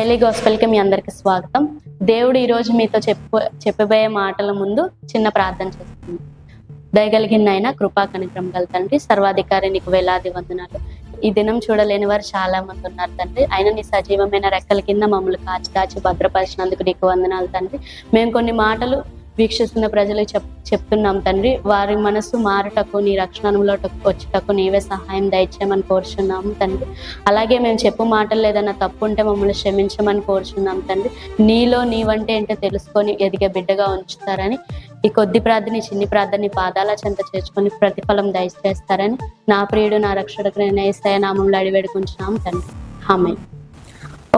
Daily గాస్పెల్కి మీ అందరికి స్వాగతం. దేవుడు ఈరోజు మీతో చెప్పబోయే మాటల ముందు చిన్న ప్రార్థన చేస్తుంది. దయగలిగిన ఆయన, కృపా కనికరం గల తండ్రి, సర్వాధికారి నీకు వేలాది వందనాలు. ఈ దినం చూడలేని వారు చాలా మంది ఉన్నారు తండ్రి. అయినా నీ సజీవమైన రెక్కల కింద మమ్మల్ని కాచి భద్రపరిచినందుకు నీకు వందనాలు తండ్రి. మేము కొన్ని మాటలు వీక్షిస్తున్న ప్రజలకు చెప్తున్నాం తండ్రి. వారి మనసు మారుటకు, నీ రక్షణలో వచ్చుటకు నీవే సహాయం దయచేయమని కోరుచున్నాము తండ్రి. అలాగే మేము చెప్పు మాటలు ఏదైనా తప్పు ఉంటే మమ్మల్ని క్షమించమని కోరుచున్నాం తండ్రి. నీలో నీవంటే ఏంటో తెలుసుకొని ఎదిగే బిడ్డగా ఉంచుతారని, ఈ కొద్ది ప్రార్థన, చిన్ని ప్రార్థన పాదాల చెంత చేర్చుకొని ప్రతిఫలం దయచేస్తారని నా ప్రియుడు, నా రక్షకుడు నేను యేసయ్య నామములో అడిగి వేడుకుంటున్నాం తండ్రి. ఆమేన్.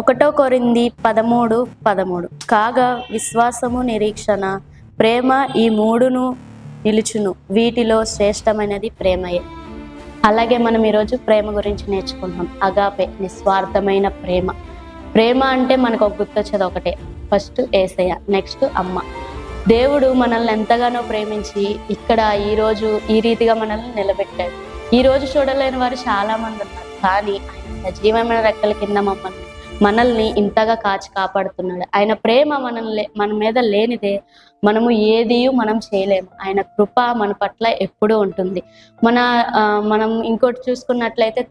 1 కొరింథీ 13:13 కాగా విశ్వాసము, నిరీక్షణ, ప్రేమ ఈ మూడును నిలుచును, వీటిలో శ్రేష్టమైనది ప్రేమయే. అలాగే మనం ఈరోజు ప్రేమ గురించి నేర్చుకుంటున్నాం. అగాపే, నిస్వార్థమైన ప్రేమ. ప్రేమ అంటే మనకు ఒక గుర్తొచ్చేది ఒకటే, ఫస్ట్ యేసయ్య, నెక్స్ట్ అమ్మ. దేవుడు మనల్ని ఎంతగానో ప్రేమించి ఇక్కడ ఈరోజు ఈ రీతిగా మనల్ని నిలబెట్టాడు. ఈ రోజు చూడలేని వారు చాలా మంది ఉన్నారు, కానీ ఆయన సజీవమైన రెక్కల కింద మనల్ని ఇంతగా కాచి కాపాడుతున్నాడు. ఆయన ప్రేమ మన మీద లేనిదే మనము మనం చేయలేము. ఆయన కృప మన పట్ల ఎప్పుడూ ఉంటుంది. మనం ఇంకోటి చూసుకున్నట్లయితే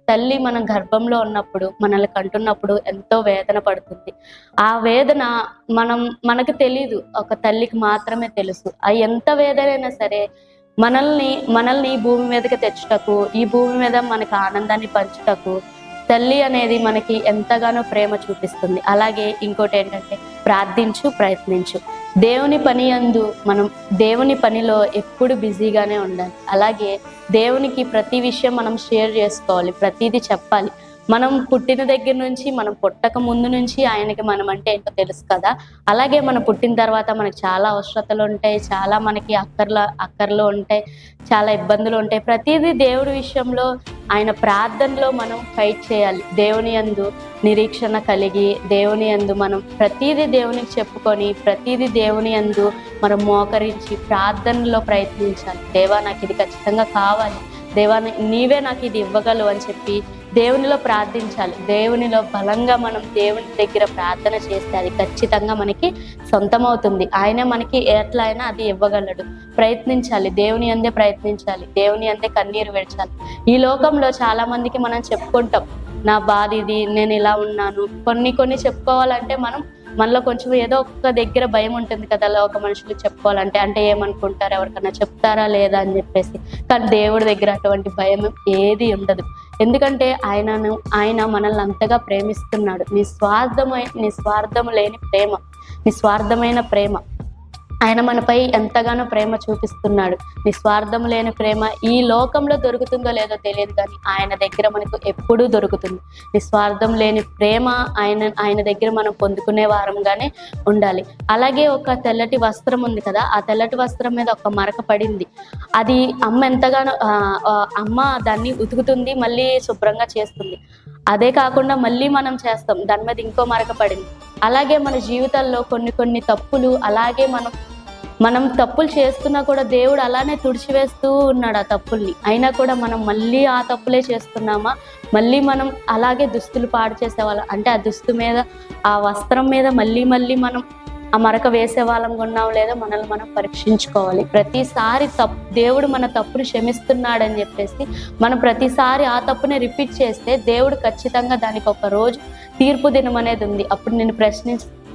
తల్లి మన గర్భంలో ఉన్నప్పుడు, మనల్ని కంటున్నప్పుడు ఎంతో వేదన పడుతుంది. ఆ వేదన మనకు తెలీదు, ఒక తల్లికి మాత్రమే తెలుసు. అది ఎంత వేదనైనా సరే మనల్ని ఈ భూమి మీదకి తెచ్చుటకు, ఈ భూమి మీద మనకు ఆనందాన్ని పంచుటకు తల్లి అనేది మనకి ఎంతగానో ప్రేమ చూపిస్తుంది. అలాగే ఇంకోటి ఏంటంటే ప్రార్థించు, ప్రయత్నించు. మనం దేవుని పనిలో ఎప్పుడు బిజీగానే ఉండాలి. అలాగే దేవునికి ప్రతి విషయం మనం షేర్ చేసుకోవాలి, ప్రతిదీ చెప్పాలి. మనం పుట్టిన దగ్గర నుంచి, మనం పుట్టక ముందు నుంచి ఆయనకి మనం అంటే ఏంటో తెలుసు కదా. అలాగే మనం పుట్టిన తర్వాత మనకి చాలా అవసరతలు ఉంటాయి, చాలా మనకి అక్కర్లు ఉంటాయి, చాలా ఇబ్బందులు ఉంటాయి. ప్రతిదీ దేవుడి విషయంలో, ఆయన ప్రార్థనలో మనం ఫైట్ చేయాలి. దేవుని యందు నిరీక్షణ కలిగి, దేవుని యందు మనం ప్రతిదీ దేవునికి చెప్పుకొని, ప్రతిదీ దేవుని యందు మనం మోకరించి ప్రార్థనలో ప్రయత్నించాలి. దేవా నాకు ఇది ఖచ్చితంగా కావాలి, దేవా నీవే నాకు ఇది ఇవ్వగలవు అని చెప్పి దేవునిలో ప్రార్థించాలి. దేవునిలో బలంగా మనం దేవుని దగ్గర ప్రార్థన చేస్తే అది ఖచ్చితంగా మనకి సొంతమవుతుంది. ఆయన మనకి ఎట్లా అయినా అది ఇవ్వగలడు. ప్రయత్నించాలి, దేవుని అందే ప్రయత్నించాలి, దేవుని అందే కన్నీరు విడచాలి. ఈ లోకంలో చాలా మందికి మనం చెప్పుకుంటాం, నా బాధ ఇది, నేను ఇలా ఉన్నాను. కొన్ని చెప్పుకోవాలంటే మనలో కొంచెం ఏదో ఒక దగ్గర భయం ఉంటుంది కదా, ఒక మనుషులకు చెప్పుకోవాలంటే. అంటే ఏమనుకుంటారు, ఎవరికన్నా చెప్తారా లేదా అని చెప్పేసి. కానీ దేవుడి దగ్గర అటువంటి భయం ఏది ఉండదు. ఎందుకంటే ఆయన మనల్ని అంతగా ప్రేమిస్తున్నాడు. నిస్వార్థం లేని ప్రేమ, నిస్వార్థమైన ప్రేమ. ఆయన మనపై ఎంతగానో ప్రేమ చూపిస్తున్నాడు. నిస్వార్థం లేని ప్రేమ ఈ లోకంలో దొరుకుతుందో లేదో తెలియదు, కానీ ఆయన దగ్గర మనకు ఎప్పుడూ దొరుకుతుంది. నిస్వార్థం లేని ప్రేమ ఆయన దగ్గర మనం పొందుకునే వారంగానే ఉండాలి. అలాగే ఒక తెల్లటి వస్త్రం ఉంది కదా, ఆ తెల్లటి వస్త్రం మీద ఒక మరక పడింది. అది అమ్మ దాన్ని ఉతుకుతుంది, మళ్ళీ శుభ్రంగా చేస్తుంది. అదే కాకుండా మళ్ళీ మనం చేస్తాం, దాని మీద ఇంకో మరక పడింది. అలాగే మన జీవితాల్లో కొన్ని తప్పులు, అలాగే మనం తప్పులు చేస్తున్నా కూడా దేవుడు అలానే తుడిచివేస్తూ ఉన్నాడు ఆ తప్పుల్ని. అయినా కూడా మనం మళ్ళీ ఆ తప్పులే చేస్తున్నామా, మళ్ళీ మనం అలాగే దుస్తులు పాడు చేసేవాళ్ళం. అంటే ఆ దుస్తు మీద, ఆ వస్త్రం మీద మళ్ళీ మనం ఆ మరక వేసే వాళ్ళంగా ఉన్నాం లేదా మనల్ని మనం పరీక్షించుకోవాలి. ప్రతిసారి దేవుడు మన తప్పును క్షమిస్తున్నాడని చెప్పేసి మనం ప్రతిసారి ఆ తప్పుని రిపీట్ చేస్తే దేవుడు ఖచ్చితంగా దానికి ఒక రోజు తీర్పు దినం అనేది ఉంది. అప్పుడు నేను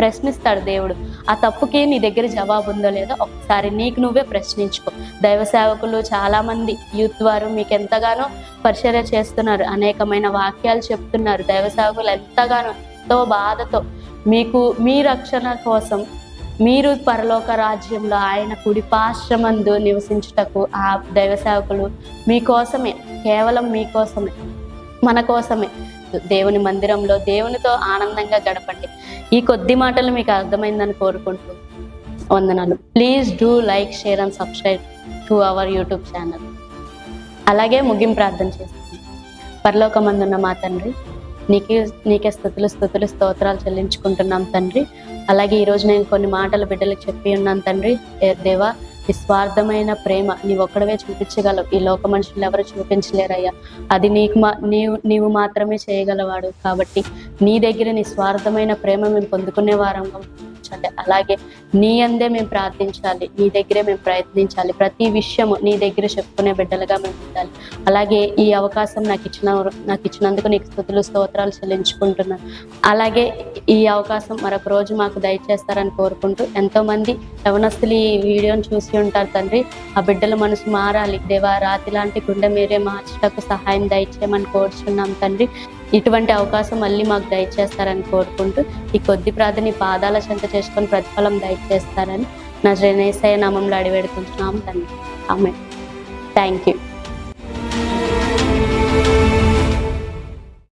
ప్రశ్నిస్తాడు దేవుడు. ఆ తప్పుకి నీ దగ్గర జవాబు ఉందో లేదో ఒకసారి నీకు నువ్వే ప్రశ్నించుకో. దైవ సేవకులు చాలా మంది, యూత్ వారు మీకు ఎంతగానో పరిచర్య చేస్తున్నారు, అనేకమైన వాక్యాలు చెప్తున్నారు. దైవ సేవకులు ఎంతగానో ఎంతో బాధతో మీ రక్షణ కోసం, మీరు పరలోక రాజ్యంలో ఆయన కుడి పార్శ్వమందు నివసించుటకు ఆ దైవ సేవకులు మీకోసమే, కేవలం మీకోసమే, మన కోసమే దేవుని మందిరంలో దేవునితో ఆనందంగా గడపండి. ఈ కొద్ది మాటలు మీకు అర్థమైందని కోరుకుంటూ వందనాలు. Please do like, share and subscribe to our YouTube channel. అలాగే ముగింపు ప్రార్థన చేస్తాను. పరలోకమందున్న మా తండ్రి, నీకే స్తుతులు స్తోత్రాలు చెల్లించుకుంటున్నాం తండ్రి. అలాగే ఈరోజు నేను కొన్ని మాటలు బిడ్డలకు చెప్పి ఉన్నాను తండ్రి. దేవా, నిస్వార్థమైన ప్రేమ నీవు ఒక్కడవే చూపించగలవు. ఈ లోక మనుషులు ఎవరు చూపించలేరయ్యా. అది నీవు మాత్రమే చేయగలవాడు. కాబట్టి నీ దగ్గర నిస్వార్థమైన ప్రేమ మేము పొందుకునే వారంగా ఉంచాలి. అలాగే నీ అందే మేము ప్రార్థించాలి, నీ దగ్గరే మేము ప్రయత్నించాలి. ప్రతి విషయము నీ దగ్గర చెప్పుకునే బిడ్డలుగా మేము ఉండాలి. అలాగే ఈ అవకాశం నాకు ఇచ్చినందుకు నీకు స్తుతులు స్తోత్రాలు చెల్లించుకుంటున్నాను. అలాగే ఈ అవకాశం మరొక రోజు మాకు దయచేస్తారని కోరుకుంటూ, ఎంతో మంది యవనస్తులు ఈ వీడియోని చూసి ఉంటారు తండ్రి. ఆ బిడ్డల మనసు మారాలి దేవా. రాతి లాంటి గుండె మీరే మార్చటకు సహాయం దయచేయమని కోరుచున్నాం తండ్రి. ఇటువంటి అవకాశం మళ్ళీ మాకు దయచేస్తారని కోరుకుంటూ, ఈ కొద్ది ప్రార్థన పాదాల చెంత చేసుకొని ప్రతిఫలం దయచేస్తారని నజరేయుడైన యేసయ్య నామములో అడివేడుకుంటున్నాం తండ్రి. ఆమేన్. Thank you.